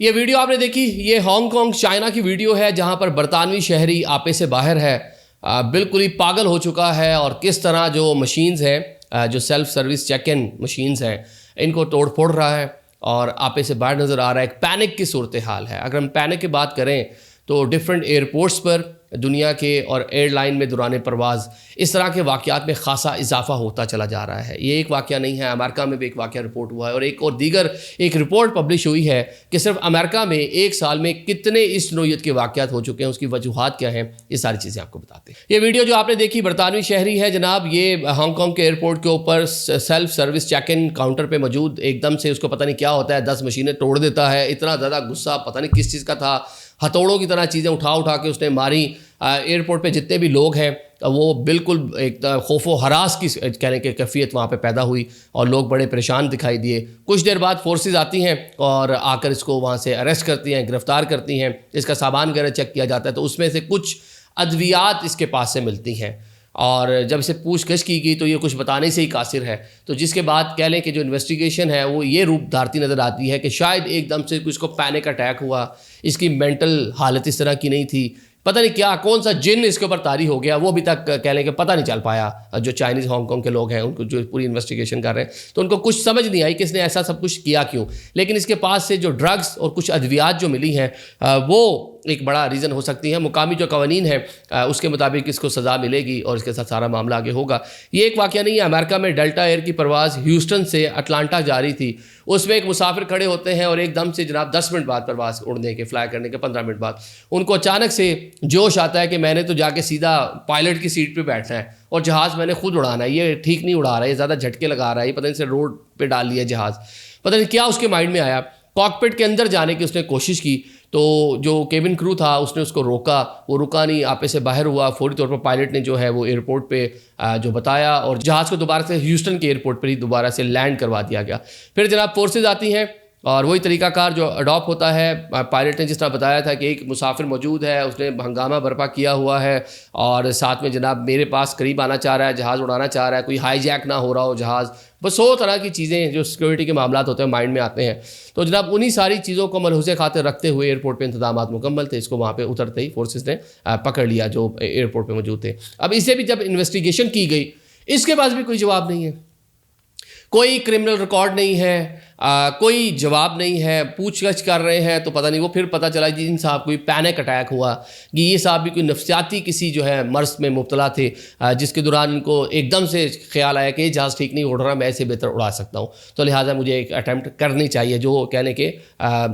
ये वीडियो आपने देखी, ये हांगकांग चाइना की वीडियो है जहां पर बरतानवी शहरी आपे से बाहर है, बिल्कुल ही पागल हो चुका है और किस तरह जो मशीन्स हैं, जो self service check in machines हैं, इनको तोड़ फोड़ रहा है और आपे से बाहर नज़र आ रहा है। एक पैनिक की सूरत हाल है। अगर हम पैनिक की बात करें तो डिफरेंट एयरपोर्ट्स पर दुनिया के और एयरलाइन में दौरान परवाज़ इस तरह के वाक़यात में ख़ासा इजाफा होता चला जा रहा है। ये एक वाक़या नहीं है, अमेरिका में भी एक वाक़या रिपोर्ट हुआ है और दीगर एक रिपोर्ट पब्लिश हुई है कि सिर्फ अमेरिका में एक साल में कितने इस नोयत के वाक़यात हो चुके हैं, उसकी वजूहात क्या हैं, ये सारी चीज़ें आपको बताते हैं। ये वीडियो जो आपने देखी बरतानवी शहरी है जनाब, ये हांगकांग के एयरपोर्ट के ऊपर self service check in counter पर मौजूद एकदम से उसको पता नहीं क्या होता है, 10 मशीनें तोड़ देता है। इतना ज़्यादा गुस्सा, पता नहीं किस चीज़ का था, हथौड़ों की तरह चीज़ें उठा के उसने मारी। एयरपोर्ट पे जितने भी लोग हैं वो बिल्कुल एक खौफो हरास की कहने की कैफियत वहाँ पे पैदा हुई और लोग बड़े परेशान दिखाई दिए। कुछ देर बाद फोर्सेस आती हैं और आकर इसको वहाँ से अरेस्ट करती हैं, गिरफ़्तार करती हैं, इसका सामान वगैरह चेक किया जाता है तो उसमें से कुछ अद्वियात इसके पास से मिलती हैं और जब इसे पूछगिछ की गई तो ये कुछ बताने से ही कासिर है। तो जिसके बाद कह लें कि जो इन्वेस्टिगेशन है वो ये रूप धारती नज़र आती है कि शायद एकदम से इसको पैनिक अटैक हुआ, इसकी मेंटल हालत इस तरह की नहीं थी, पता नहीं क्या कौन सा जिन इसके ऊपर तारी हो गया, वो अभी तक कह लें कि पता नहीं चल पाया। जो चाइनीज़ हांगकांग के लोग हैं उनको जो पूरी इन्वेस्टिगेशन कर रहे हैं तो उनको कुछ समझ नहीं आई कि इसने ऐसा सब कुछ किया क्यों। लेकिन इसके पास से जो ड्रग्स और कुछ अद्वियात जो मिली हैं वो एक बड़ा रीज़न हो सकती है। मुकामी जो कवानीन है उसके मुताबिक इसको सज़ा मिलेगी और इसके साथ सारा मामला आगे होगा। ये एक वाक़या नहीं है, अमेरिका में डेल्टा एयर की परवाज़ ह्यूस्टन से अटलांटा जा रही थी, उसमें एक मुसाफिर खड़े होते हैं और एकदम से जनाब 10 मिनट बाद परवाज़ उड़ने के, फ्लाई करने के 15 मिनट बाद उनको अचानक से जोश आता है कि मैंने तो जाके सीधा पायलट की सीट पे बैठना है और जहाज़ मैंने खुद उड़ाना है, ये ठीक नहीं उड़ा रहा है, ये ज़्यादा झटके लगा रहा है, ये पता नहीं से रोड पे डाल लिया जहाज़। पता नहीं क्या उसके माइंड में आया। कॉकपिट के अंदर जाने की उसने कोशिश की तो जो केबिन क्रू था उसने उसको रोका, वो रुका नहीं, आपे से बाहर हुआ। फौरी तौर पर पायलट ने जो है वो एयरपोर्ट पे जो बताया और जहाज़ को दोबारा से ह्यूस्टन के एयरपोर्ट पर ही दोबारा से लैंड करवा दिया गया। फिर जनाब फोर्सेज आती हैं और वही तरीकाकार जो अडॉप्ट होता है। पायलट ने जिस तरह बताया था कि एक मुसाफिर मौजूद है, उसने हंगामा बर्पा किया हुआ है और साथ में जनाब मेरे पास करीब आना चाह रहा है, जहाज़ उड़ाना चाह रहा है, कोई हाईजैक ना हो रहा हो जहाज़, बस 100 तरह की चीज़ें जो सिक्योरिटी के मामला होते हैं माइंड में आते हैं। तो जनाब उन्हीं सारी चीज़ों को मलहूज़े खातिर रखते हुए एयरपोर्ट पे इंतजामात मुकम्मल थे। इसको वहाँ पे उतरते ही फोर्सेस ने पकड़ लिया जो एयरपोर्ट पे मौजूद थे। अब इसे भी जब इन्वेस्टिगेशन की गई इसके पास भी कोई जवाब नहीं है, कोई क्रिमिनल रिकॉर्ड नहीं है, कोई जवाब नहीं है। पूछगछ कर रहे हैं तो पता नहीं, वो फिर पता चला कि इन साहब कोई पैनिक अटैक हुआ कि ये साहब भी कोई नफ्सियाती किसी जो है मर्ज में मुब्तला थे जिसके दौरान इनको एकदम से ख्याल आया कि ये जहाज़ ठीक नहीं उड़ रहा, मैं इसे बेहतर उड़ा सकता हूँ, तो लिहाजा मुझे एक अटैम्प्ट करनी चाहिए। जो कहने के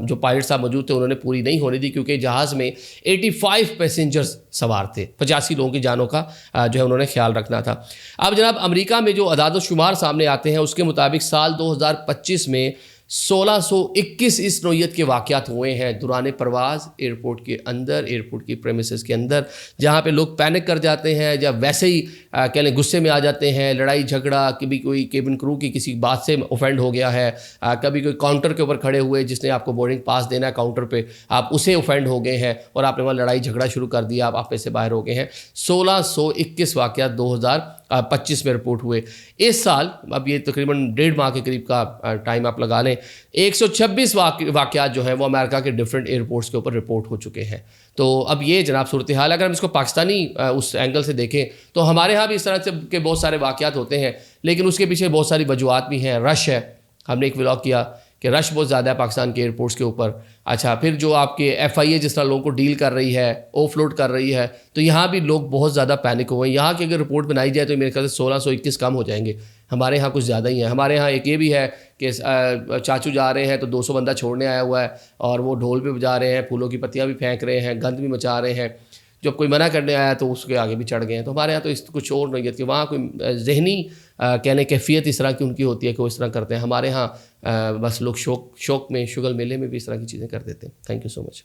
जो पायलट साहब मौजूद थे उन्होंने पूरी नहीं होने दी क्योंकि जहाज़ में 85 पैसेंजर्स सवार थे, 85 लोगों की जानों का जो है उन्होंने ख्याल रखना था। अब जनाब अमेरिका में जो अदाद-ओ-शुमार सामने आते हैं उसके मुताबिक साल 2025 में 1621 इस नोयत के वाक़यात हुए हैं दौरान परवाज़ एयरपोर्ट के अंदर, एयरपोर्ट की प्रेमिसेस के अंदर, जहाँ पे लोग पैनिक कर जाते हैं या वैसे ही कह लें गुस्से में आ जाते हैं, लड़ाई झगड़ा, कभी कोई केबिन क्रू की किसी बात से ऑफेंड हो गया है, कभी कोई काउंटर के ऊपर खड़े हुए जिसने आपको बोर्डिंग पास देना है काउंटर पे, आप उसे ऑफेंड हो गए हैं और आपने वहाँ लड़ाई झगड़ा शुरू कर दिया, आप आपे से बाहर हो गए हैं। 1621 वाक़यात 2025 में रिपोर्ट हुए। इस साल अब ये तकरीबन 1.5 माह के करीब का टाइम आप लगा लें, 126 वाक़यात जो हैं वो अमेरिका के डिफरेंट एयरपोर्ट्स के ऊपर रिपोर्ट हो चुके हैं। तो अब ये जनाब सूरत हाल, अगर हम इसको पाकिस्तानी उस एंगल से देखें तो हमारे यहाँ भी इस तरह से के बहुत सारे वाक़यात होते हैं, लेकिन उसके पीछे बहुत सारी वजूहात भी हैं। रश है, हमने एक व्लॉग किया कि रश बहुत ज़्यादा है पाकिस्तान के एयरपोर्ट्स के ऊपर। अच्छा, फिर जो आपके FIA जिस तरह लोगों को डील कर रही है, ऑफलोड कर रही है, तो यहाँ भी लोग बहुत ज़्यादा पैनिक हुए हैं। यहाँ की अगर रिपोर्ट बनाई जाए तो मेरे ख्याल से 1621 कम हो जाएंगे, हमारे यहाँ कुछ ज़्यादा ही है। हमारे यहाँ एक ये भी है कि चाचू जा रहे हैं तो 200 बंदा छोड़ने आया हुआ है और वो ढोल भी बजा रहे हैं, फूलों की पत्तियाँ भी फेंक रहे हैं, गंद भी मचा रहे हैं। जब कोई मना करने आया तो उसके आगे भी चढ़ गए हैं। तो हमारे यहाँ तो इस कुछ और नोयत की, वहाँ कोई जहनी कहने कैफियत इस तरह की उनकी होती है कि वो इस तरह करते हैं। हमारे यहाँ बस लोग शौक में शुगल मेले में भी इस तरह की चीज़ें कर देते हैं। Thank you so much.